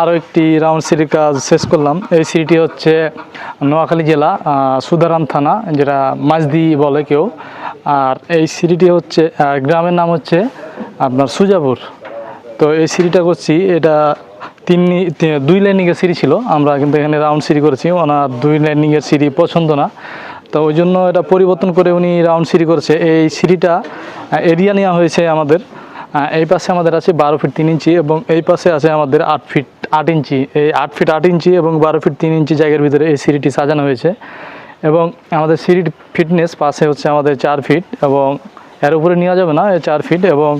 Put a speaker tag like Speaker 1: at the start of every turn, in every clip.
Speaker 1: আরও একটি রাউন্ড সিঁড়ির কাজ শেষ করলাম। এই সিঁড়িটি হচ্ছে নোয়াখালী জেলা সুদারাম থানা, যেটা মাঝদি বলে কেউ। আর এই সিঁড়িটি হচ্ছে গ্রামের নাম হচ্ছে আপনার সুজাপুর। তো এই সিঁড়িটা করছি, এটা দুই লাইনিংয়ের সিঁড়ি ছিল, আমরা কিন্তু এখানে রাউন্ড সিঁড়ি করেছি। ওনার দুই লাইনিংয়ের সিঁড়ি পছন্দ না, তো ওই জন্য এটা পরিবর্তন করে উনি রাউন্ড সিঁড়ি করেছে। এই সিঁড়িটা এরিয়া নেওয়া হয়েছে আমাদের। এই পাশে আমাদের আছে 12 ফিট 3 ইঞ্চি এবং এই পাশে আছে আমাদের 8 ফিট 8 ইঞ্চি। এই 8 ফিট 8 ইঞ্চি এবং 12 ফিট 3 ইঞ্চি জায়গার ভিতরে এই সিঁড়িটি সাজানো হয়েছে। এবং আমাদের সিঁড়ির ফিটনেস পাশে হচ্ছে আমাদের 4 ফিট এবং এর উপরে নেওয়া যাবে না, 4 ফিট। এবং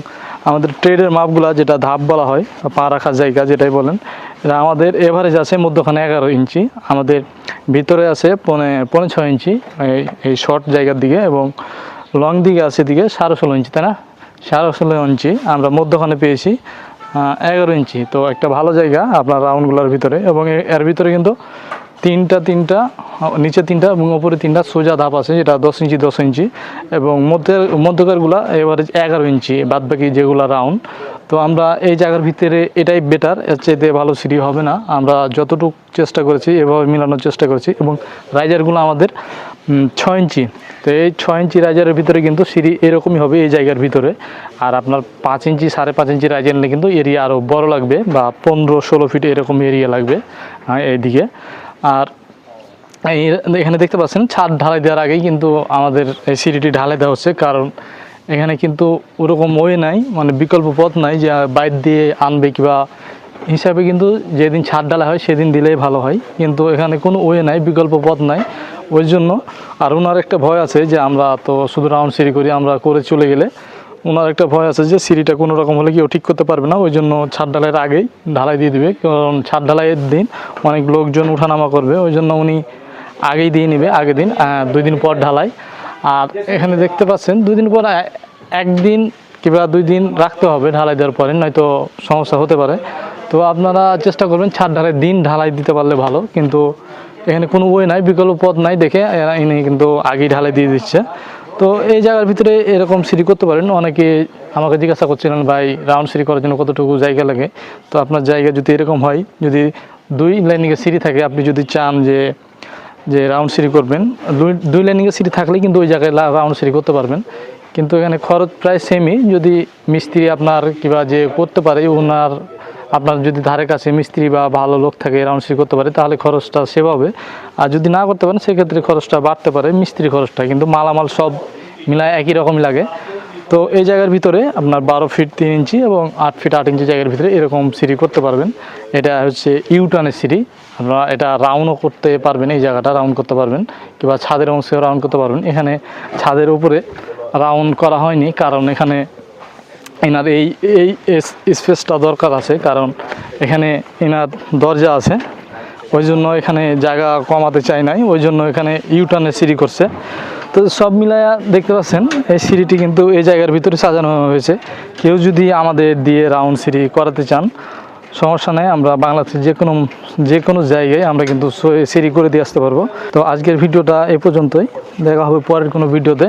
Speaker 1: আমাদের ট্রেডের মাপগুলা, যেটা ধাপ বলা হয়, পা রাখার জায়গা যেটাই বলেন, এটা আমাদের এভারেজ আছে মধ্যখানে 11 ইঞ্চি, আমাদের ভিতরে আছে 5.5 ইঞ্চি এই শর্ট জায়গার দিকে, এবং লং দিকে আছে দিকে 16.5 ইঞ্চি, তাই না? 16.5 ইঞ্চি আমরা মধ্যখানে পেয়েছি 11 ইঞ্চি। তো একটা ভালো জায়গা আপনার রাউন্ডগুলোর ভিতরে। এবং এর ভিতরে কিন্তু তিনটা নিচে 3টা এবং ওপরে 3টা সোজা ধাপ আছে, যেটা 10 ইঞ্চি 10 ইঞ্চি। এবং মধ্যকারগুলা এভারেজ 11 ইঞ্চি, বাদ বাকি যেগুলো রাউন্ড। তো আমরা এই জায়গার ভিতরে এটাই বেটার, এর চাইতে ভালো সিঁড়ি হবে না। আমরা যতটুকু চেষ্টা করেছি এভাবে মিলানোর চেষ্টা করেছি। এবং রাইজারগুলো আমাদের 6 ইঞ্চি। তো এই 6 ইঞ্চি রাইজারের ভিতরে কিন্তু সিঁড়ি এরকমই হবে এই জায়গার ভিতরে। আর আপনার 5 ইঞ্চি 5.5 ইঞ্চি রাইজার নিলে কিন্তু এরিয়া আরও বড় লাগবে, বা 15-16 ফিট এরকম এরিয়া লাগবে এইদিকে। আর এখানে দেখতে পাচ্ছেন ছাদ ঢালাই দেওয়ার আগেই কিন্তু আমাদের এই সিঁড়িটি ঢালাই দেওয়া হচ্ছে, কারণ এখানে কিন্তু ওরকম ওয়ে নাই, মানে বিকল্প পথ নাই যে বাইর দিয়ে আনবে কিংবা হিসাবে। কিন্তু যেদিন ছাদ ঢালাই হয় সেদিন দিলেই ভালো হয়, কিন্তু এখানে কোনো ওয়ে নাই, বিকল্প পথ নাই। ওই জন্য আর ওনার একটা ভয় আছে যে আমরা তো শুধু রাউন্ড সিঁড়ি করি, আমরা করে চলে গেলে ওনার একটা ভয় আছে যে সিঁড়িটা কোনো রকম হলে কেউ ঠিক করতে পারবে না। ওই জন্য ছাদ ঢালাইয়ের আগেই ঢালাই দিয়ে দেবে, কারণ ছাদ ঢালাইয়ের দিন অনেক লোকজন উঠানামা করবে, ওই জন্য উনি আগেই দিয়ে নেবে। আগের দিন 2 দিন পর ঢালাই। আর এখানে দেখতে পাচ্ছেন 2 দিন পর 1 দিন কিংবা 2 দিন রাখতে হবে ঢালাই দেওয়ার পরে, নয়তো সমস্যা হতে পারে। তো আপনারা চেষ্টা করবেন ছাদ ঢালাই দিন ঢালাই দিতে পারলে ভালো, কিন্তু এখানে কোনো ওয়ে নাই, বিকল্প পথ নাই দেখে ইনি কিন্তু আগেই ঢালাই দিয়ে দিচ্ছে। তো এই জায়গার ভিতরে এরকম সিঁড়ি করতে পারেন। অনেকে আমাকে জিজ্ঞাসা করছিলেন, ভাই রাউন্ড সিঁড়ি করার জন্য কতটুকু জায়গা লাগে? তো আপনার জায়গা যদি এরকম হয়, যদি 2 লাইনিংয়ের সিঁড়ি থাকে, আপনি যদি চান যে রাউন্ড সিঁড়ি করবেন, 2 লাইনিংয়ের সিঁড়ি থাকলে কিন্তু ওই জায়গায় রাউন্ড সিঁড়ি করতে পারবেন। কিন্তু এখানে খরচ প্রায় সেমই। যদি মিস্ত্রি আপনার কিংবা যে করতে পারে আপনার যদি ধারে কাছে মিস্ত্রি বা ভালো লোক থাকে রাউন্ড সিঁড়ি করতে পারে, তাহলে খরচটা সেভ হবে। আর যদি না করতে পারেন সেক্ষেত্রে খরচটা বাড়তে পারে, মিস্ত্রি খরচটা। কিন্তু মালামাল সব মিলায় একই রকমই লাগে। তো এই জায়গার ভিতরে আপনার 12 ফিট 3 ইঞ্চি এবং 8 ফিট 8 ইঞ্চি জায়গার ভিতরে এরকম সিঁড়ি করতে পারবেন। এটা হচ্ছে ইউটার্নের সিঁড়ি। আপনারা এটা রাউন্ডও করতে পারবেন, এই জায়গাটা রাউন্ড করতে পারবেন, কিংবা ছাদের অংশেও রাউন্ড করতে পারবেন। এখানে ছাদের উপরে রাউন্ড করা হয়নি, কারণ এখানে এনার এই স্পেসটা দরকার আছে, কারণ এখানে এনার দরজা আছে, ওই জন্য এখানে জায়গা কমাতে চাই নাই, ওই জন্য এখানে ইউটার্নের সিঁড়ি করছে। তো সব মিলায়া দেখতে পাচ্ছেন এই সিঁড়িটি কিন্তু এই জায়গার ভিতরে সাজানো হয়েছে। কেউ যদি আমাদের দিয়ে রাউন্ড সিঁড়ি করাতে চান, সমস্যা নেই, আমরা বাংলাদেশের যে কোনো জায়গায় আমরা কিন্তু সিঁড়ি করে দিয়ে আসতে পারবো। তো আজকের ভিডিওটা এই পর্যন্তই, দেখা হবে পরের কোনো ভিডিওতে।